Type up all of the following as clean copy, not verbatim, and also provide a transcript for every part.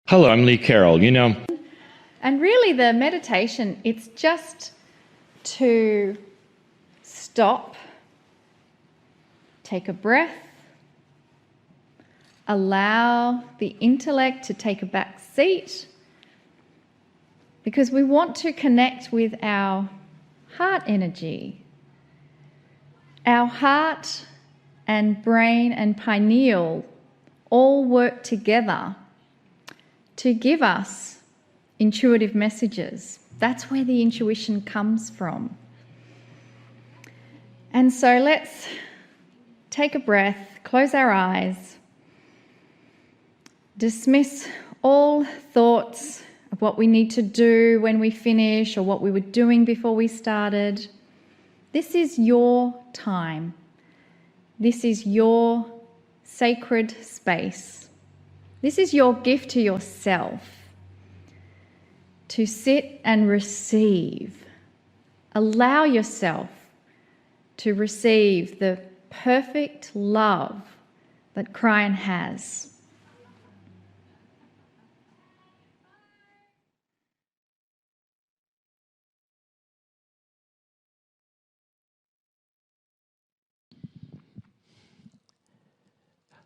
Hello, I'm Lee Carroll. And really the meditation, it's just to stop, take a breath, allow the intellect to take a back seat, because we want to connect with our heart energy. Our heart and brain and pineal all work together to give us intuitive messages. That's where the intuition comes from. And so let's take a breath, close our eyes, dismiss all thoughts of what we need to do when we finish or what we were doing before we started. This is your time. This is your sacred space. This is your gift to yourself, to sit and receive. Allow yourself to receive the perfect love that Kryon has.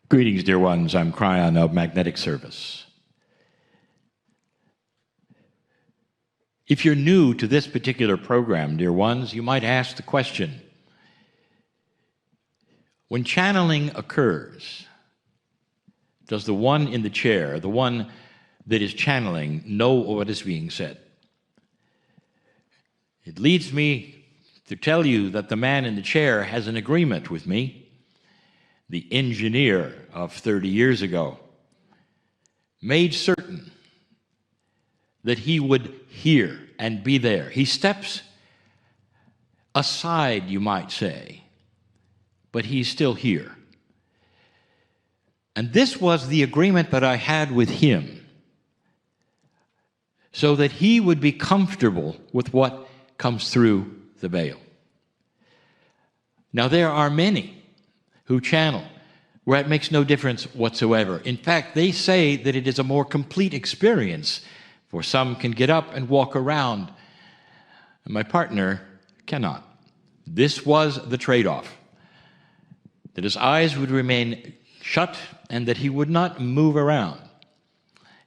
Greetings, dear ones. I'm Kryon of Magnetic Service. If you're new to this particular program, dear ones, you might ask the question, when channeling occurs, does the one in the chair, the one that is channeling, know what is being said? It leads me to tell you that the man in the chair has an agreement with me, the engineer of 30 years ago, made certain that he would hear and be there. He steps aside, you might say, but he's still here. And this was the agreement that I had with him, so that he would be comfortable with what comes through the veil. Now, there are many who channel where it makes no difference whatsoever. In fact, they say that it is a more complete experience, for some can get up and walk around, and my partner cannot. This was the trade-off, that his eyes would remain shut and that he would not move around.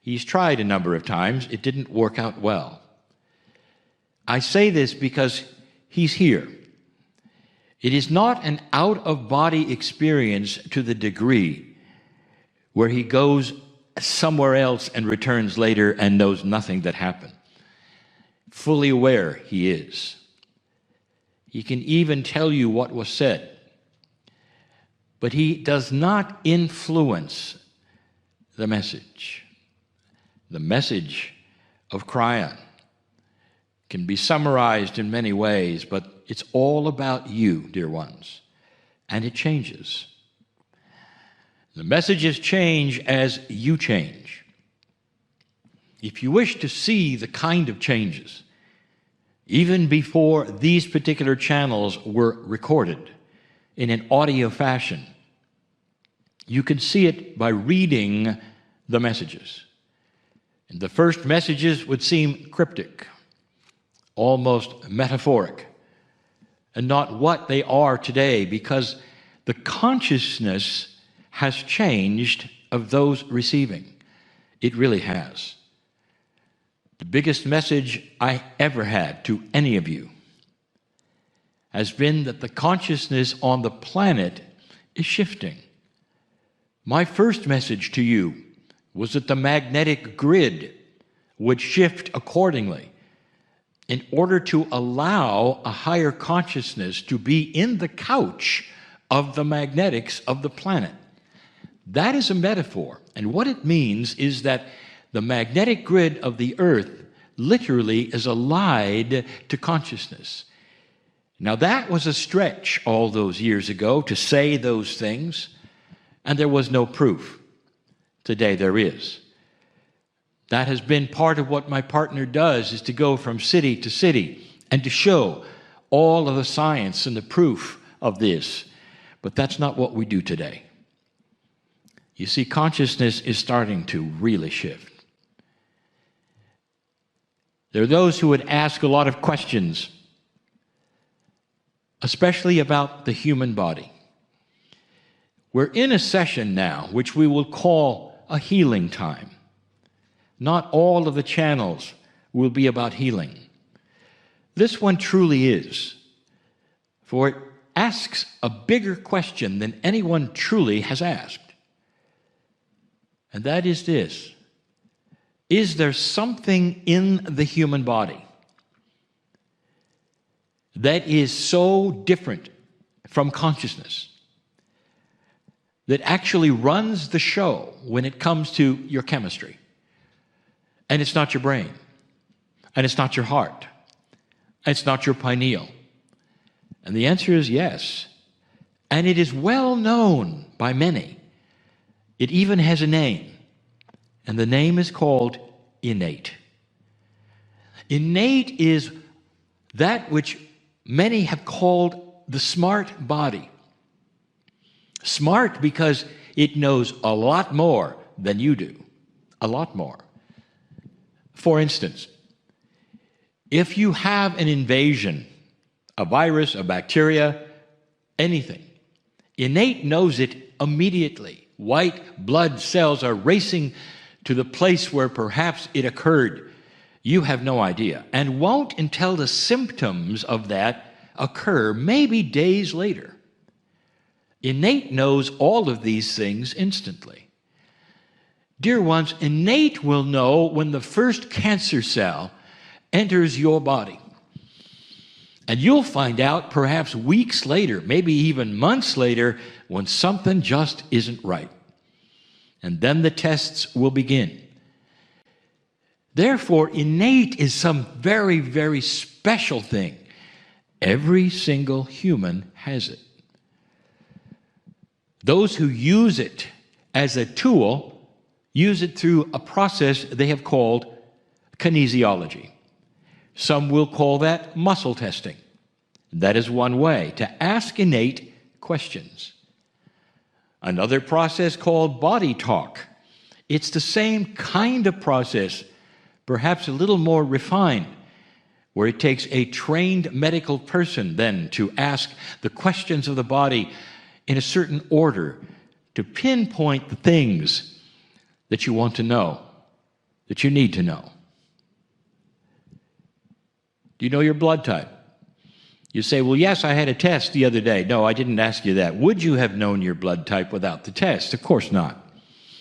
He's tried a number of times. It didn't work out well. I say this because he's here. It is not an out-of-body experience to the degree where he goes somewhere else and returns later and knows nothing that happened. Fully aware he is. He can even tell you what was said. But he does not influence the message. The message of Kryon can be summarized in many ways, but it's all about you, dear ones, and it changes. The messages change as you change. If you wish to see the kind of changes, even before these particular channels were recorded in an audio fashion, you can see it by reading the messages. And the first messages would seem cryptic, almost metaphoric, and not what they are today, because the consciousness has changed of those receiving. It really has. The biggest message I ever had to any of you has been that the consciousness on the planet is shifting. My first message to you was that the magnetic grid would shift accordingly, in order to allow a higher consciousness to be in the couch of the magnetics of the planet. That is a metaphor, and what it means is that the magnetic grid of the earth literally is allied to consciousness. Now, that was a stretch all those years ago to say those things, and there was no proof. Today there is. That has been part of what my partner does, is to go from city to city and to show all of the science and the proof of this. But that's not what we do today. You see, consciousness is starting to really shift. There are those who would ask a lot of questions, especially about the human body. We're in a session now which we will call a healing time. Not all of the channels will be about healing. This one truly is, for it asks a bigger question than anyone truly has asked. And that is this: is there something in the human body that is so different from consciousness, that actually runs the show when it comes to your chemistry? And it's not your brain, and it's not your heart, and it's not your pineal. And the answer is yes. And it is well known by many. It even has a name, and the name is called innate. Innate is that which many have called the smart body. Smart because it knows a lot more than you do. A lot more. For instance, if you have an invasion, a virus, a bacteria, anything, innate knows it immediately. White blood cells are racing to the place where perhaps it occurred. You have no idea, and won't until the symptoms of that occur, maybe days later. Innate knows all of these things instantly. Dear ones, innate will know when the first cancer cell enters your body. And you'll find out perhaps weeks later, maybe even months later, when something just isn't right. And then the tests will begin. Therefore, innate is some very, very special thing. Every single human has it. Those who use it as a tool use it through a process they have called kinesiology. Some will call that muscle testing. That is one way to ask innate questions. Another process called body talk. It's the same kind of process, perhaps a little more refined, where it takes a trained medical person then to ask the questions of the body in a certain order to pinpoint the things that you want to know, that you need to know. Do you know your blood type? You say, well, yes, I had a test the other day. No, I didn't ask you that. Would you have known your blood type without the test? Of course not.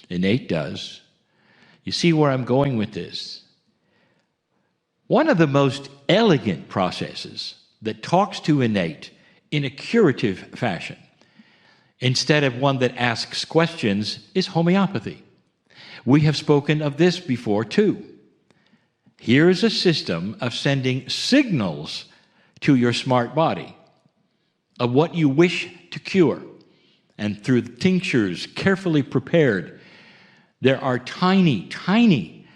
Innate does. You see where I'm going with this? One of the most elegant processes that talks to innate in a curative fashion, instead of one that asks questions, is homeopathy. We have spoken of this before too. Here is a system of sending signals to your smart body of what you wish to cure. And through the tinctures carefully prepared, there are tiny, tiny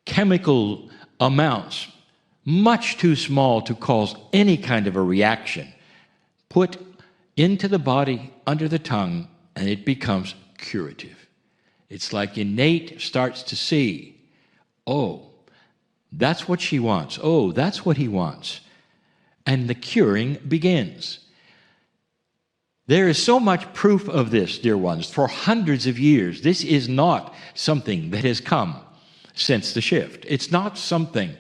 chemical amounts, much too small to cause any kind of a reaction, put into the body under the tongue, and it becomes curative. It's like innate starts to see, oh, that's what she wants. Oh, that's what he wants. And the curing begins. There is so much proof of this, dear ones, for hundreds of years. This is not something that has come since the shift. It's not something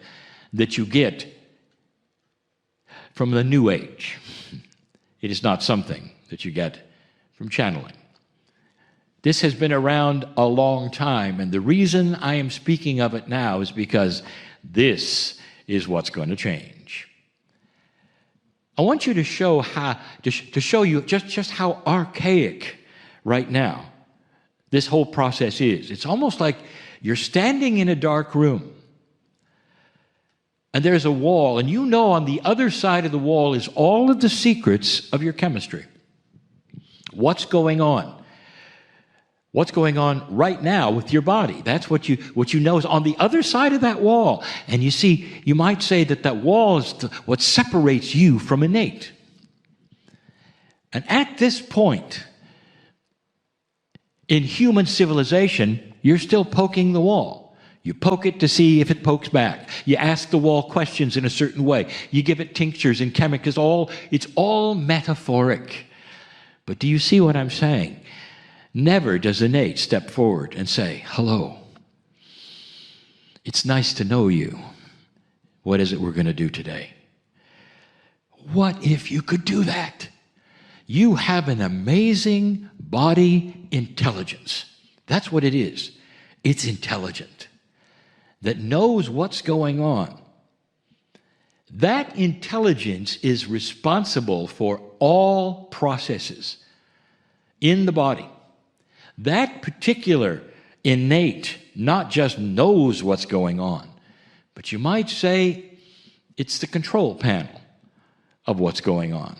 that you get from the New Age. It is not something that you get from channeling. This has been around a long time, and the reason I am speaking of it now is because this is what's going to change. I want you to show you just how archaic right now this whole process is. It's almost like you're standing in a dark room, and there's a wall, and you know on the other side of the wall is all of the secrets of your chemistry. What's going on? What's going on right now with your body? That's what you know is on the other side of that wall. And you see, you might say that wall is what separates you from innate. And at this point in human civilization, you're still poking the wall. You poke it to see if it pokes back. You ask the wall questions in a certain way. You give it tinctures and chemicals. It's all metaphoric. But do you see what I'm saying? Never does innate step forward and say, hello. It's nice to know you. What is it we're going to do today? What if you could do that? You have an amazing body intelligence. That's what it is. It's intelligent. That knows what's going on. That intelligence is responsible for all processes in the body. That particular innate not just knows what's going on, but you might say it's the control panel of what's going on.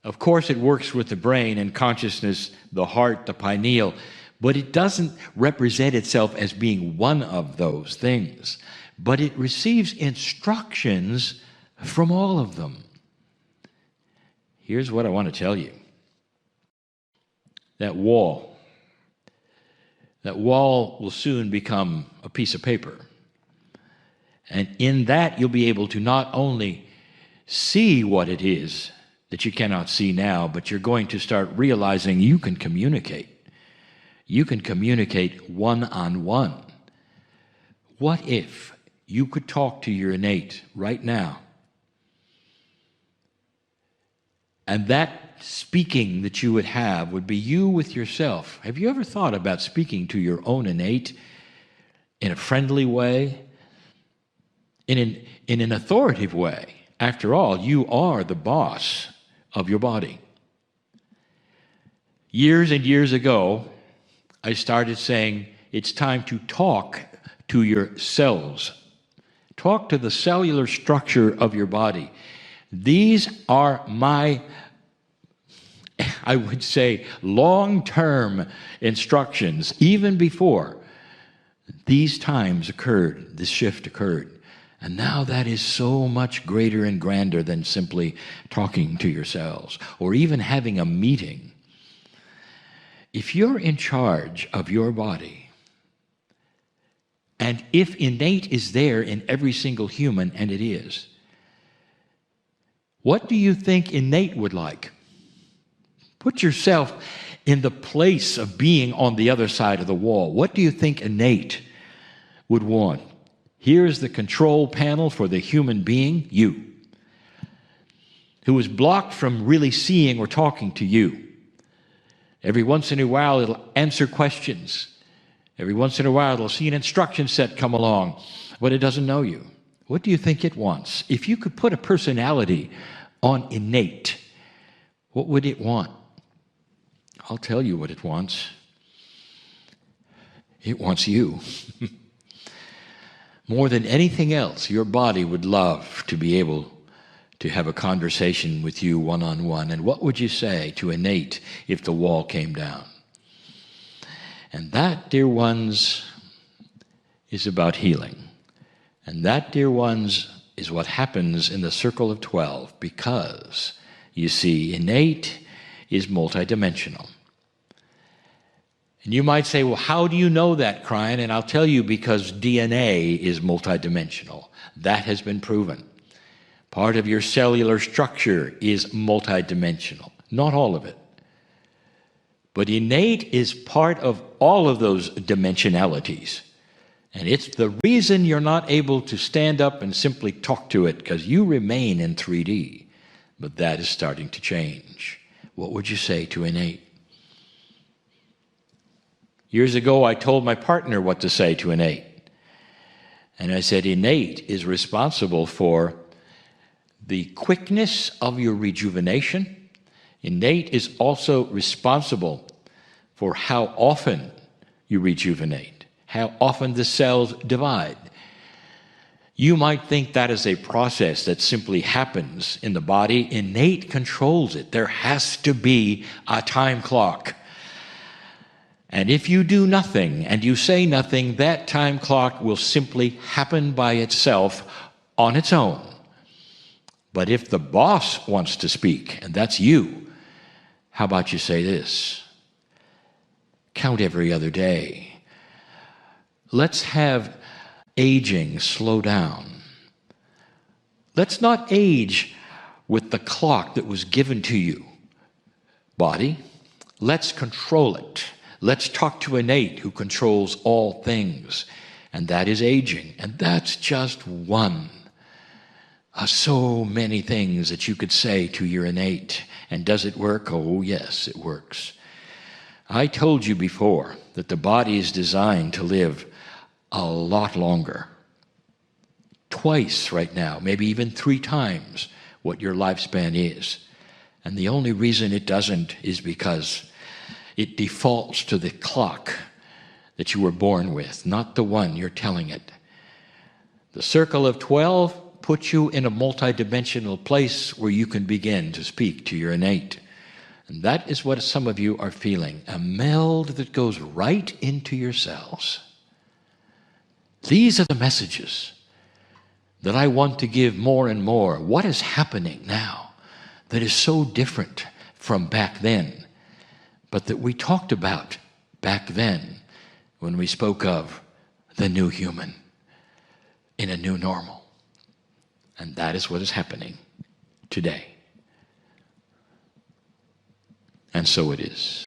Of course, it works with the brain and consciousness, the heart, the pineal, but it doesn't represent itself as being one of those things. But it receives instructions from all of them. Here's what I want to tell you. That wall will soon become a piece of paper. And in that, you'll be able to not only see what it is that you cannot see now, but you're going to start realizing you can communicate. You can communicate one-on-one. What if you could talk to your innate right now? And that speaking that you would have would be you with yourself. Have you ever thought about speaking to your own innate in a friendly way? In an authoritative way? After all, you are the boss of your body. Years and years ago, I started saying it's time to talk to your cells. Talk to the cellular structure of your body. These are my, I would say, long-term instructions, even before these times occurred, this shift occurred. And now that is so much greater and grander than simply talking to your cells or even having a meeting. If you're in charge of your body, and if innate is there in every single human, and it is, what do you think innate would like? Put yourself in the place of being on the other side of the wall. What do you think innate would want? Here's the control panel for the human being, you, who is blocked from really seeing or talking to you. Every once in a while, it'll answer questions. Every once in a while, it'll see an instruction set come along, but it doesn't know you. What do you think it wants? If you could put a personality on innate, what would it want? I'll tell you what it wants. It wants you. More than anything else, your body would love to be able to have a conversation with you one-on-one. And what would you say to innate if the wall came down? And that, dear ones, is about healing. And that, dear ones, is what happens in the circle of 12, because, you see, innate is multidimensional. And you might say, well, how do you know that, Kryon? And I'll tell you, because DNA is multidimensional. That has been proven. Part of your cellular structure is multidimensional. Not all of it. But innate is part of all of those dimensionalities. And it's the reason you're not able to stand up and simply talk to it, because you remain in 3D. But that is starting to change. What would you say to innate? Years ago, I told my partner what to say to innate. And I said, innate is responsible for the quickness of your rejuvenation. Innate is also responsible for how often you rejuvenate, how often the cells divide. You might think that is a process that simply happens in the body. Innate controls it. There has to be a time clock. And if you do nothing and you say nothing, that time clock will simply happen by itself on its own. But if the boss wants to speak, and that's you, how about you say this? Count every other day. let's have aging slow down. Let's not age with the clock that was given to you, body. Let's control it. Let's talk to innate who controls all things, and that is aging. And that's just one of so many things that you could say to your innate. And does it work? Oh, yes, it works. I told you before that the body is designed to live a lot longer. Twice right now, maybe even 3 times what your lifespan is. And the only reason it doesn't is because it defaults to the clock that you were born with, not the one you're telling it. The circle of 12 puts you in a multidimensional place where you can begin to speak to your innate. And that is what some of you are feeling, a meld that goes right into your cells. These are the messages that I want to give more and more. What is happening now that is so different from back then, but that we talked about back then when we spoke of the new human in a new normal? And that is what is happening today. And so it is.